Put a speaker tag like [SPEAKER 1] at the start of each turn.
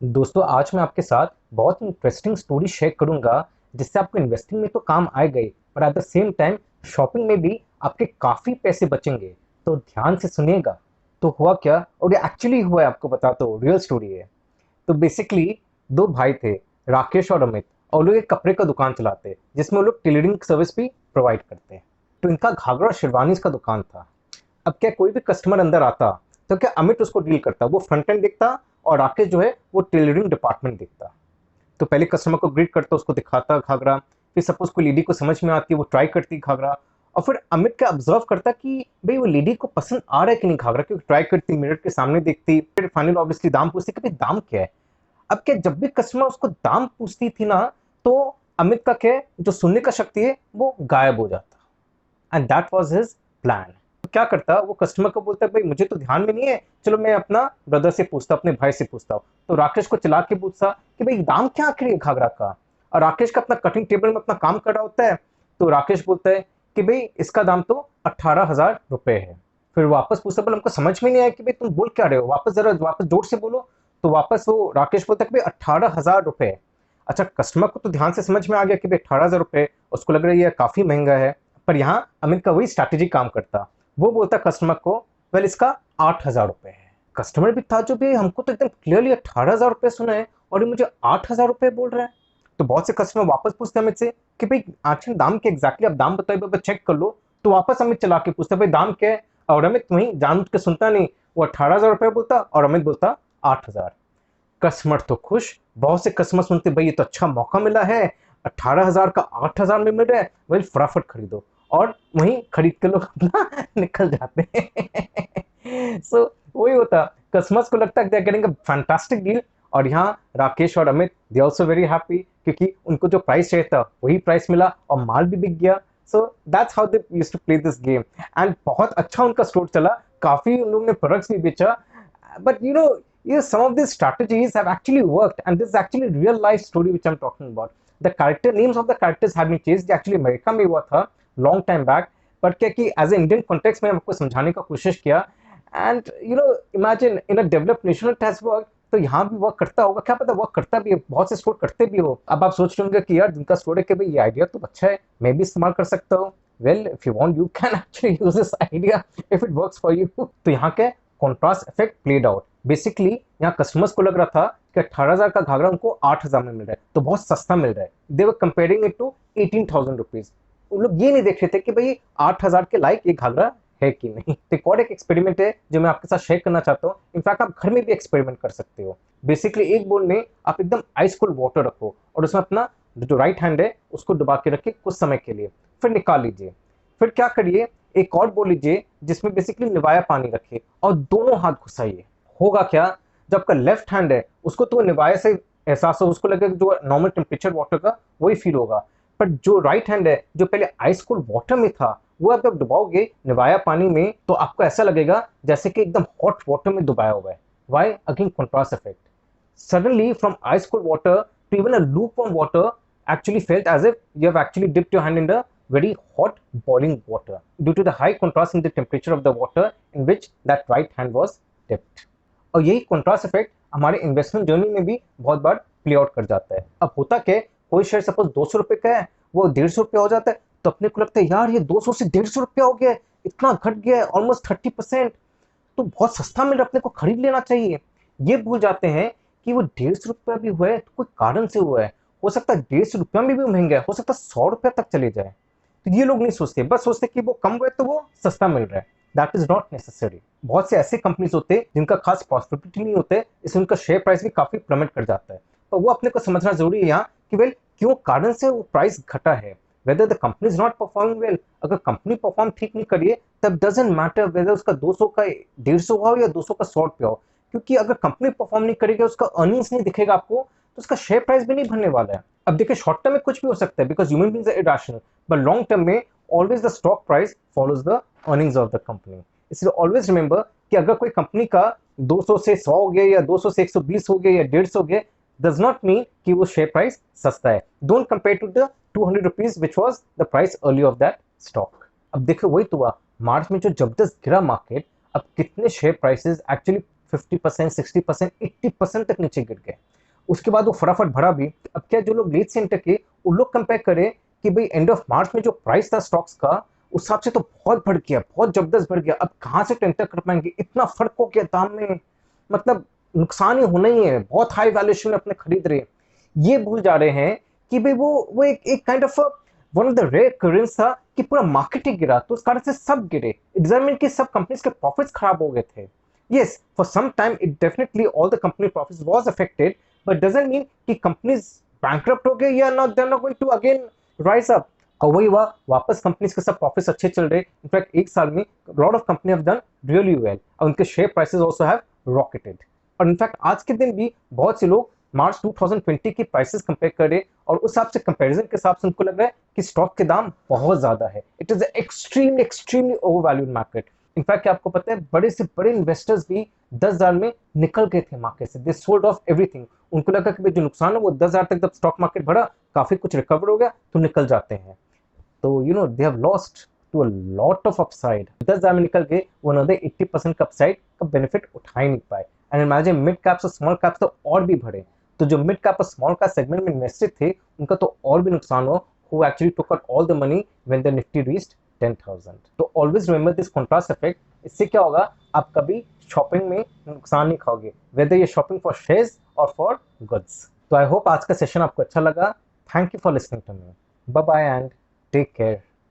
[SPEAKER 1] दोस्तों आज मैं आपके साथ बहुत इंटरेस्टिंग स्टोरी शेयर करूंगा जिससे आपको इन्वेस्टिंग में तो काम आए गए पर at the same time shopping में भी आपके काफ़ी पैसे बचेंगे। तो ध्यान से सुनिएगा। तो हुआ क्या और ये एक्चुअली हुआ है, आपको बताता हूँ, रियल स्टोरी है। तो बेसिकली दो भाई थे, राकेश और अमित, और लोग एक कपड़े का दुकान चलाते हैं जिसमें वो लोग टेलरिंग सर्विस भी प्रोवाइड करते हैं। तो इनका घाघरा और शेरवानीज का दुकान था। अब क्या कोई भी कस्टमर अंदर आता तो क्या अमित उसको डील करता, वो फ्रंट एंड देखता और राकेश जो है वो टेलरिंग डिपार्टमेंट देखता। तो पहले कस्टमर को ग्रीट करता, उसको दिखाता घाघरा, फिर सपोज कोई लेडी को समझ में आती है वो ट्राई करती घाघरा, और फिर अमित का ऑब्जर्व करता कि भाई वो लेडी को पसंद आ रहा है कि नहीं घाघरा, क्योंकि ट्राई करती, मिरर के सामने देखती, फिर फाइनल ऑब्वियसली दाम पूछती कि भाई दाम क्या है। अब क्या जब भी कस्टमर उसको दाम पूछती थी ना, तो अमित का क्या है, जो सुनने का शक्ति है वो गायब हो जाता। And that was his plan. तो क्या करता, वो कस्टमर को बोलता है भाई मुझे तो ध्यान में नहीं है, चलो मैं अपना ब्रदर से पूछता, अपने भाई से पूछता हूँ। तो राकेश को चला के पूछता कि भाई दाम क्या आखिर है घाघरा का। और राकेश का अपना कटिंग टेबल में अपना काम कर रहा होता है। तो राकेश बोलता है कि भाई इसका दाम तो 18,000 रुपए है। फिर वापस पूछता, बोला हमको समझ में नहीं आया कि भाई तुम बोल क्या रहे हो, वापस जरा वापस जोर से बोलो। तो वापस वो राकेश बोलता है कि भाई 18,000 रुपए। अच्छा, कस्टमर को तो ध्यान से समझ में आ गया कि भाई 18,000 रुपए, उसको लग रहा है ये काफी महंगा है। पर यहाँ अमित का वही स्ट्रैटेजी काम करता। वो बोलता कस्टमर को वेल इसका 8,000 रुपए है। कस्टमर भी था जो भी, हमको तो एकदम क्लियरली 18,000 रुपए सुना है और ये मुझे 8,000 रुपए बोल रहा है। तो बहुत से कस्टमर वापस पूछते अमित से कि भाई आखिर दाम क्या, एग्जैक्टली आप दाम बताइए, चेक कर लो। तो वापस अमित चला के पूछते भाई दाम क्या है। और अमित वही जान के सुनता नहीं, वो 18,000 रुपए बोलता और अमित बोलता 8,000। कस्टमर तो खुश, बहुत से कस्टमर सुनते भाई ये तो अच्छा मौका मिला है, 18,000 का 8,000 में मिल रहा है, भाई फटाफट खरीदो। और वहीं खरीद के लोग अपना निकल जाते हैं। सो वही होता, कस्टमर्स को लगता है they are getting a fantastic deal. और यहाँ राकेश और Amit they also very happy, क्योंकि उनको जो प्राइस चाहिए था वही प्राइस मिला और माल भी बिक गया। So that's how they used to play this game. And बहुत अच्छा उनका स्टोर चला, काफी उन लोगों ने प्रोडक्ट्स भी बेचा। But some of these strategies have actually worked, and this is actually real life story which I'm talking about. The character names of the characters have been changed. Actually America में हुआ था long time back, but क्या कि as a Indian context में आपको समझाने का कोशिश किया। And imagine in a developed nation it has worked, तो यहाँ भी वर्क करता होगा, क्या पता वर्क करता भी है, बहुत से स्टोर करते भी हो। अब आप सोच रहे होंगे कि यार जिनका स्टोर है कि भाई ये आइडिया तो अच्छा है, मैं भी इस्तेमाल कर सकता हूँ। Well if you want you can actually use this idea if it works for you. तो यहाँ के contrast effect played out. Basically यहाँ कस्टमर्स को लग रहा था कि 18,000 का घाघरा उनको 8,000 में मिल रहा है, तो बहुत सस्ता मिल रहा है। दे वर कंपेयरिंग इट टू 18,000 रुपीज। उन लोग ये नहीं देख रहे थे कि भाई 8,000 के लायक ये घाघरा है कि नहीं। तो एक और एक एक्सपेरिमेंट है जो मैं आपके साथ शेयर करना चाहता हूँ। इनफैक्ट आप घर में भी एक्सपेरिमेंट कर सकते हो। बेसिकली एक बोल में आप एकदम आइस कोल्ड वाटर रखो और उसमें अपना जो राइट हैंड है उसको डुबा के रखिए कुछ समय के लिए, फिर निकाल लीजिए। फिर क्या करिए, एक और बोल लीजिए जिसमें बेसिकली निवाया पानी रखिए और दोनों हाथ घुसाइए। होगा क्या, जब आपका लेफ्ट हैंड है उसको तो निवाया से एहसास हो, उसको लगेगा जो नॉर्मल टेम्परेचर वाटर का वही फील होगा। पर जो राइट हैंड है जो पहले आइस कोल्ड वाटर में था, वो आप जब डुबाओगे निवाया पानी में तो आपको ऐसा लगेगा जैसे कि एकदम हॉट वाटर में डुबाया हुआ है। Why? Again contrast effect. Suddenly from ice cold water to even a lukewarm water actually felt as if you have actually dipped your hand in the very hot boiling water due to the high contrast in the temperature of the water in which that right hand was dipped. और यही contrast effect हमारे investment journey में भी बहुत बार play out कर जाता है। अब होता क्या, कोई शेयर सपोज 200 रुपए का है, वो 150 रुपया हो जाता है, तो अपने को लगता है यार ये 200 से 150 रुपया हो गया है, इतना घट गया है ऑलमोस्ट 30%, तो बहुत सस्ता मिल रहा है, अपने को खरीद लेना चाहिए। ये भूल जाते हैं कि वो 150 रुपया भी हुआ है तो कोई कारण से हुआ है। हो सकता है 150 रुपया में भी महंगा है, हो सकता है 100 रुपया तक चले जाए। तो ये लोग नहीं सोचते, बस सोचते कि वो कम हुआ है तो वो सस्ता मिल रहा है। That is not necessary. बहुत से ऐसे कंपनीज होते हैं जिनका खास प्रॉफिटेबिलिटी नहीं होते, इसलिए उनका शेयर प्राइस भी काफी प्लमेट कर जाता है। तो वो अपने को समझना जरूरी है यहाँ कि वेल क्यों कारण से वो प्राइस घटा है। Whether the company is not performing well, अगर कंपनी परफॉर्म ठीक नहीं करिए तब डजेंट मैटर वेदर उसका 200 का 150 हो या 200 का 100 रुपया हो, क्योंकि अगर कंपनी परफॉर्म नहीं करेगी, उसका अर्निंग्स नहीं दिखेगा आपको, तो उसका शेयर प्राइस भी नहीं बढ़ने वाला है। अब देखिए शॉर्ट टर्म में कुछ भी हो सकता है because human beings are irrational, but long term में always the stock price follows the earnings of the company. इसलिए ऑलवेज रिमेंबर कि अगर कोई कंपनी का 200 से 100 हो गया या 200 से 120 हो गया या 150 हो गया, does not mean कि वो शेयर प्राइस सस्ता है। Don't compare to the 200 rupees which was the price early of that stock. अब देखो वही तो हुआ, मार्च में जो जबरदस्त गिरा मार्केट, अब कितने शेयर प्राइसेस एक्चुअली 50%, 60%, 80% तक नीचे गिर गए। उसके बाद वो फटाफट बढ़ा भी। अब क्या जो लोग लेट से एंटर किए उन लोग कंपेयर करें कि भाई एंड ऑफ मार्च में जो प्राइस था स्टॉक्स का उस हिसाब से तो बहुत बढ़ गया, बहुत जबरदस्त बढ़ गया। अब कहाँ से एंटर कर पाएंगे, इतना फर्क हो गया दाम में, मतलब नुकसान ही होना ही है। बहुत हाई वैल्यूएशन में अपने खरीद रहे हैं, ये भूल जा रहे हैं कि भाई वो एक kind of one of the rare occurrence था कि पूरा मार्केट ही गिरा, तो उस कारण से सब गिरे। इट डजंट मीन कि सब कंपनीज के प्रॉफिट्स खराब हो गए थे। Yes, for some time it definitely all the company profits was affected, but doesn't mean कि कंपनीज बैंकरप्ट हो गए या not, they are not going to again rise up. और वही हुआ, वापस कंपनीज के सब प्रॉफिट्स अच्छे चल रहे। इनफैक्ट एक साल में lot of company have done really well और उनके share prices also have rocketed. और इनफैक्ट आज के दिन भी बहुत से लोग मार्च 2020 की प्राइसेस कंपेयर करें और उस हिसाब से कंपैरिजन के हिसाब से उनको लग रहा है कि स्टॉक के दाम बहुत ज्यादा है। It is extremely extremely overvalued market. In fact क्या आपको पता है, बड़े से बड़े इन्वेस्टर्स भी 10,000 में निकल गए थे मार्केट से। They sold off everything. उनको लगा कि जो नुकसान है वो 10,000 तक, जब स्टॉक मार्केट बढ़ा काफी कुछ रिकवर हो गया तो निकल जाते हैं। तो you know they have lost to a lot of upside. 10,000 में निकल गए, वो अनदर 80% का अपसाइड का बेनिफिट उठा ही नहीं पाए। एंड इमेजिन मिड कैप्स और स्मॉल कैप्स तो और भी बढ़े। तो जो मिड कैप और स्मॉल कैप सेगमेंट में इन्वेस्टेड थे उनका तो और भी नुकसान हो, who actually took out all the money when the Nifty reached 10,000। तो always remember this contrast effect. इससे क्या होगा, आप कभी शॉपिंग में नुकसान नहीं खाओगे, वेदर ये शॉपिंग फॉर शेयर्स और फॉर गुड्स। तो आई होप आज का सेशन आपको अच्छा लगा। Thank you for listening to me. Bye bye and take care.